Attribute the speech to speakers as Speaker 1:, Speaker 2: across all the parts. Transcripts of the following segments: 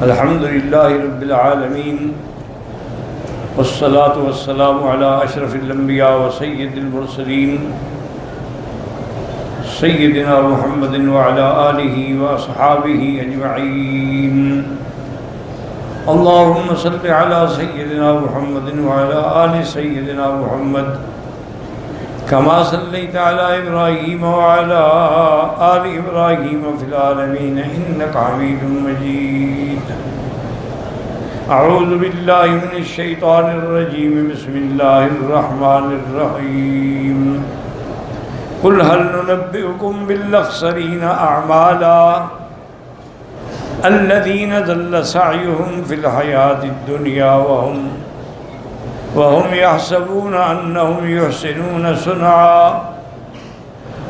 Speaker 1: الحمد للہ رب العالمین والصلاة والسلام علی اشرف الانبیاء وسید المرسلین سیدنا محمد وعلی آلہ واصحابہ اجمعین اللہم صل علی سیدنا محمد وعلی آل سیدنا محمد كما صليت على إبراهيم وعلى آل إبراهيم في العالمين إنك حميد مجيد. أعوذ بالله من الشيطان الرجيم. بسم الله الرحمن الرحيم. قل هل ننبئكم بالأخسرين أعمالا الذين ضل سعيهم في الحياة الدنيا وهم يحسبون أنهم يحسنون صنعا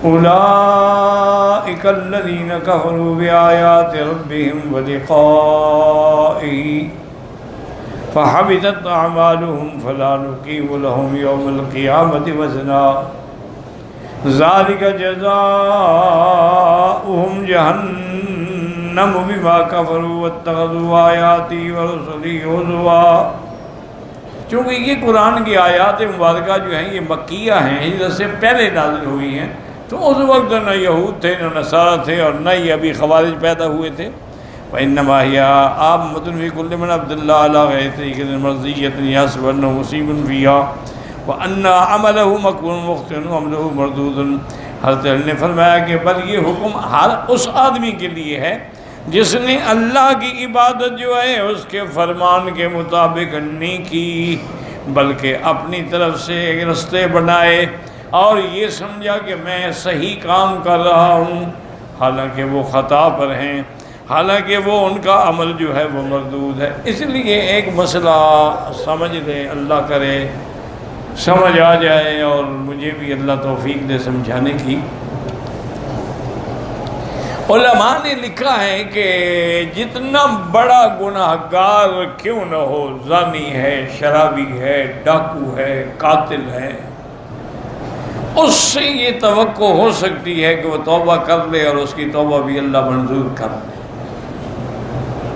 Speaker 1: أولئك الذين كفروا بآيات ربهم ولقائه فحبطت أعمالهم فلا نقيم لهم يوم القيامة وزنا ذلك جزاؤهم جهنم بما كفروا واتخذوا آياتي ورسلي هزوا. چونکہ یہ قرآن کی آیات مبارکہ جو ہیں یہ مکیہ ہیں، ہجرت سے پہلے نازل ہوئی ہیں، تو اس وقت نہ یہود تھے نہ نصارہ تھے اور نہ ہی ابھی خوارج پیدا ہوئے تھے. وَإِنَّمَا هِيَ عَامَّةٌ فِي كُلِّ مَنْ عَبْدَ اللَّهَ عَلَىٰ غَيْرِ طَرِيقٍ مَرْضِيَّةٍ يَحْسَبُ أَنَّهُ مُصِيبٌ فِيهَا وَأَنَّ عَمَلَهُ مَكْفُورٌ مُخْطِئٌ وَعَمَلُهُ مَرْدُودٌ. حضرت علی نے فرمایا کہ بل یہ حکم ہر اس آدمی کے لیے ہے جس نے اللہ کی عبادت جو ہے اس کے فرمان کے مطابق نہیں کی، بلکہ اپنی طرف سے ایک رستے بنائے اور یہ سمجھا کہ میں صحیح کام کر رہا ہوں، حالانکہ وہ خطا پر ہیں، حالانکہ وہ ان کا عمل جو ہے وہ مردود ہے. اس لیے ایک مسئلہ سمجھ لیں، اللہ کرے سمجھ آ جائے اور مجھے بھی اللہ توفیق دے سمجھانے کی. علماء نے لکھا ہے کہ جتنا بڑا گناہ گار کیوں نہ ہو، زانی ہے، شرابی ہے، ڈاکو ہے، قاتل ہے، اس سے یہ توقع ہو سکتی ہے کہ وہ توبہ کر لے اور اس کی توبہ بھی اللہ منظور کر لے،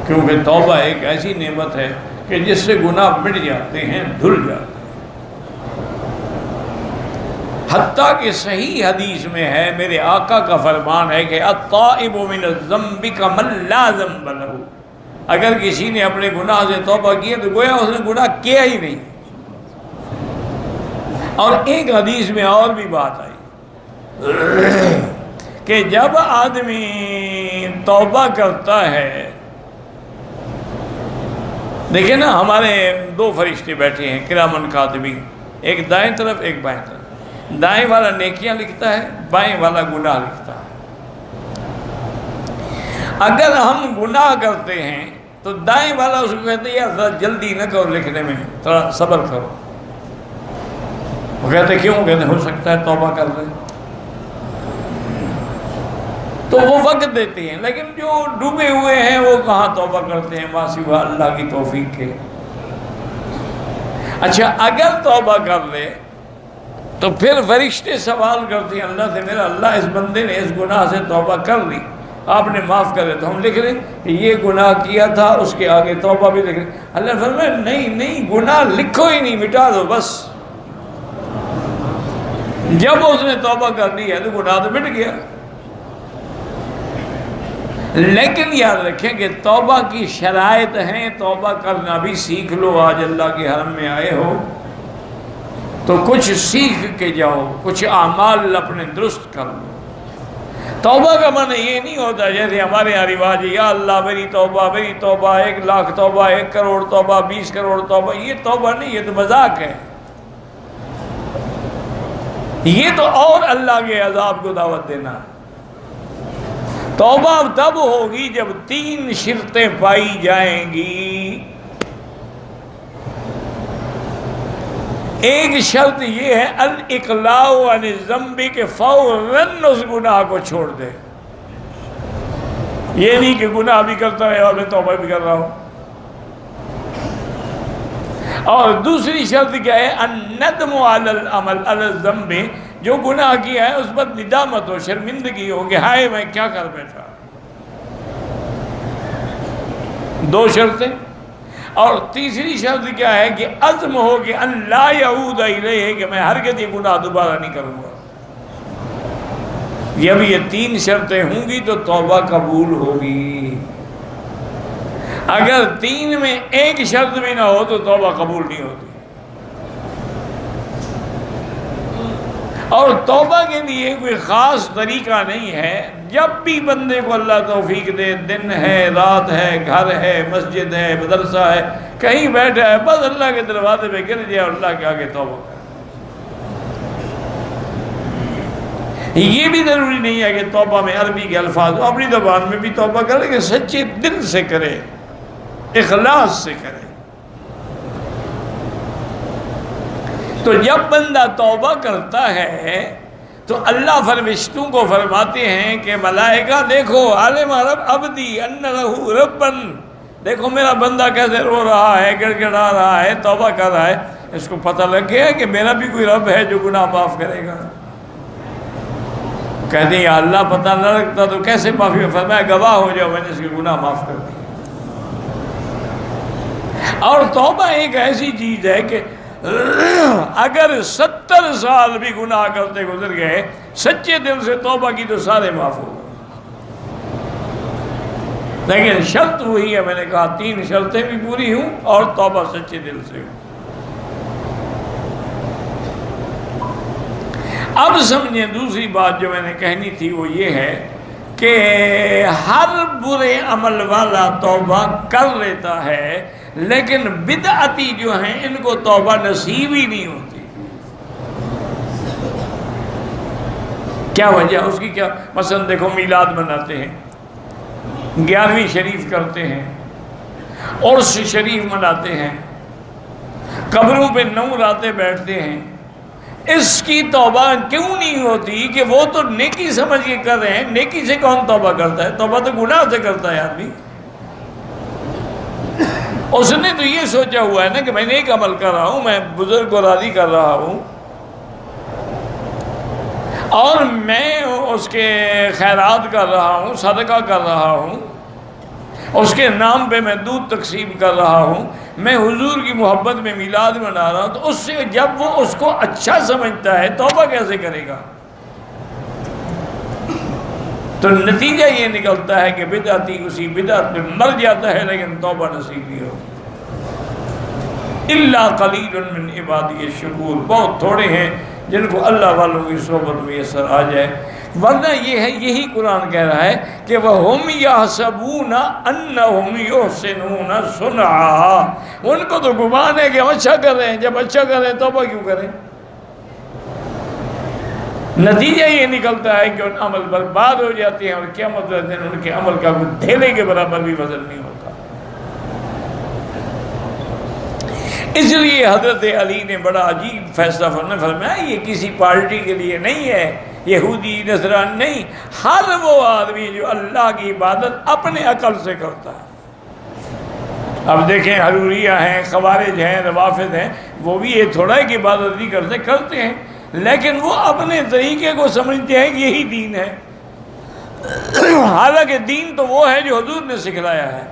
Speaker 1: کیونکہ توبہ ایک ایسی نعمت ہے کہ جس سے گناہ مٹ جاتے ہیں، دھل جاتے ہیں. حتیٰ کہ صحیح حدیث میں ہے، میرے آقا کا فرمان ہے کہ الطائب من الذنب کمن لا ذنب لہ. اگر کسی نے اپنے گناہ سے توبہ کی تو گویا اس نے گناہ کیا ہی نہیں. اور ایک حدیث میں اور بھی بات آئی کہ جب آدمی توبہ کرتا ہے، دیکھیں نا ہمارے دو فرشتے بیٹھے ہیں کرامن کاتبین، ایک دائیں طرف ایک بائیں طرف. دائیں والا نیکیاں لکھتا ہے، بائیں والا گناہ لکھتا ہے. اگر ہم گناہ کرتے ہیں تو دائیں والا اس کو کہتے ہیں یار ذرا جلدی نہ کرو لکھنے میں، تھوڑا صبر کرو. وہ کہتے کیوں؟ کہتے ہو سکتا ہے توبہ کر لیں. تو وہ وقت دیتے ہیں، لیکن جو ڈوبے ہوئے ہیں وہ کہاں توبہ کرتے ہیں ماں سوا اللہ کی توفیق کے. اچھا اگر توبہ کر لے تو پھر فرشتے سوال کرتے ہیں اللہ سے، میرا اللہ اس بندے نے اس گناہ سے توبہ کر لی، آپ نے معاف کر دیا. تو ہم لکھ رہے کہ یہ گناہ کیا تھا، اس کے آگے توبہ بھی لکھ رہے. اللہ نے فرمایا نہیں گناہ لکھو ہی نہیں، مٹا دو بس. جب اس نے توبہ کر لی ہے تو گناہ تو مٹ گیا. لیکن یاد رکھیں کہ توبہ کی شرائط ہیں، توبہ کرنا بھی سیکھ لو. آج اللہ کے حرم میں آئے ہو تو کچھ سیکھ کے جاؤ، کچھ اعمال اپنے درست کر لو. توبہ کا معنی یہ نہیں ہوتا جیسے ہمارے یہاں رواج ہے یا اللہ میری توبہ 1,00,000 توبہ 1 کروڑ توبہ 20 کروڑ توبہ. یہ توبہ نہیں، یہ تو مذاق ہے. یہ تو اور اللہ کے عذاب کو دعوت دینا ہے. توبہ تب ہوگی جب 3 شرطیں پائی جائیں گی. ایک شرط یہ ہے الاقلاع عن الذنب، کہ فوراً اس گناہ کو چھوڑ دے. یہ نہیں کہ گناہ بھی کرتا ہے اور میں توبہ بھی کر رہا ہوں. اور دوسری شرط کیا ہے؟ الندم علی العمل علی الذنب، جو گناہ کیا ہے اس پر ندامت ہو، شرمندگی ہو کہ ہائے میں کیا کر بیٹھا. دو شرطیں، اور تیسری شرط کیا ہے کہ عزم ہو کہ ان لا یعود الیہ، کہ میں ہرگز یہ گناہ دوبارہ نہیں کروں گا۔ جب یہ تین شرطیں ہوں گی تو توبہ قبول ہوگی۔ اگر تین میں ایک شرط بھی نہ ہو تو توبہ قبول نہیں ہوتی۔ اور توبہ کے لیے کوئی خاص طریقہ نہیں ہے، جب بھی بندے کو اللہ توفیق دے، دن ہے، رات ہے، گھر ہے، مسجد ہے، مدرسہ ہے، کہیں بیٹھا ہے، بس اللہ کے دروازے پہ گر جائے اور اللہ کے آگے توبہ کرے۔ یہ بھی ضروری نہیں ہے کہ توبہ میں عربی کے الفاظ، اپنی زبان میں بھی توبہ کرے کہ سچے دل سے کرے، اخلاص سے کرے۔ تو جب بندہ توبہ کرتا ہے تو اللہ فرشتوں کو فرماتے ہیں کہ ملائکہ دیکھو عالم رب عبدی ان لہ ربن، دیکھو میرا بندہ کیسے رو رہا ہے، گڑ گڑا رہا ہے، توبہ کر رہا ہے، اس کو پتہ لگ گیا کہ میرا بھی کوئی رب ہے جو گناہ معاف کرے گا۔ کہتے ہیں یا اللہ پتہ نہ لگتا تو کیسے معافی؟ فرمایا گواہ ہو جاؤ میں نے اس کے گناہ معاف کر دی۔ اور توبہ ایک ایسی چیز ہے کہ اگر 70 سال بھی گناہ کرتے گزر گئے، سچے دل سے توبہ کی تو سارے معاف ہو گئے۔ لیکن شرط وہی ہے، میں نے کہا تین شرطیں بھی پوری ہوں اور توبہ سچے دل سے ہوں۔ اب سمجھیں دوسری بات جو میں نے کہنی تھی وہ یہ ہے کہ ہر برے عمل والا توبہ کر لیتا ہے، لیکن بدعتی جو ہیں ان کو توبہ نصیب ہی نہیں ہوتی۔ کیا وجہ اس کی؟ کیا مثلا دیکھو میلاد مناتے ہیں، 11ویں شریف کرتے ہیں، عرس شریف مناتے ہیں، قبروں پہ 9 راتیں بیٹھتے ہیں، اس کی توبہ کیوں نہیں ہوتی؟ کہ وہ تو نیکی سمجھ کے کر رہے ہیں۔ نیکی سے کون توبہ کرتا ہے؟ توبہ تو گناہ سے کرتا ہے آدمی۔ اس نے تو یہ سوچا ہوا ہے نا کہ میں نیک عمل کر رہا ہوں، میں بزرگ کو راضی کر رہا ہوں، اور میں اس کے خیرات کر رہا ہوں، صدقہ کر رہا ہوں، اس کے نام پہ میں دودھ تقسیم کر رہا ہوں، میں حضور کی محبت میں میلاد منا رہا ہوں۔ تو اس سے جب وہ اس کو اچھا سمجھتا ہے توبہ کیسے کرے گا؟ تو نتیجہ یہ نکلتا ہے کہ بدعتی اسی بدعت میں مر جاتا ہے، لیکن توبہ نصیب نہیں ہوتی۔ الا قلیل من عبادی الشکور، بہت تھوڑے ہیں جن کو اللہ والوں کی صحبت میسر آ جائے۔ ورنہ یہ ہے، یہی قرآن کہہ رہا ہے کہ وَهُمْ يَحْسَبُونَ أَنَّهُمْ يُحْسِنُونَ صُنْعًا، ان کو تو گمان ہے کہ ہم اچھا کر رہے ہیں، جب اچھا کر رہے ہیں توبہ کیوں کریں؟ نتیجہ یہ نکلتا ہے کہ ان عمل برباد ہو جاتے ہیں، اور قیامت کے دن ان کے عمل کا کوئی ڈھیلے کے برابر بھی وزن نہیں ہوتا۔ اس لیے حضرت علی نے بڑا عجیب فیصلہ فرمایا، یہ کسی پارٹی کے لیے نہیں ہے، یہودی نصرانی نہیں، ہر وہ آدمی جو اللہ کی عبادت اپنے عقل سے کرتا ہے۔ اب دیکھیں حروریہ ہیں، خوارج ہیں، روافض ہیں، وہ بھی یہ تھوڑا ہے کہ عبادت نہیں کرتے، کرتے ہیں، لیکن وہ اپنے طریقے کو سمجھتے ہیں کہ یہی دین ہے، حالانکہ دین تو وہ ہے جو حضور نے سکھلایا ہے۔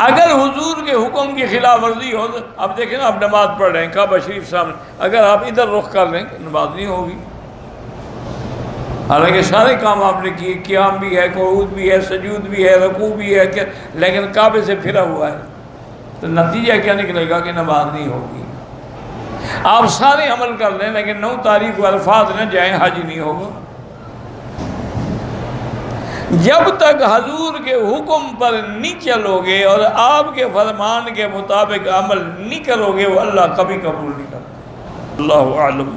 Speaker 1: اگر حضور کے حکم کی خلاف ورزی ہو تو اب دیکھیں نا، آپ نماز پڑھ رہے ہیں، کعبہ شریف سامنے، اگر آپ ادھر رخ کر لیں نماز نہیں ہوگی، حالانکہ سارے کام آپ نے کیے، قیام بھی ہے، قعود بھی ہے، سجود بھی ہے، رکوع بھی ہے، لیکن کعبے سے پھرا ہوا ہے، تو نتیجہ کیا نکلے گا؟ کہ نماز نہیں ہوگی۔ آپ سارے عمل کر لیں لیکن 9 تاریخ کو عرفات نہ جائیں، حج نہیں ہوگا۔ جب تک حضور کے حکم پر نہیں چلو گے اور آپ کے فرمان کے مطابق عمل نہیں کرو گے، وہ اللہ کبھی قبول نہیں کرتا۔ اللہ اعلم۔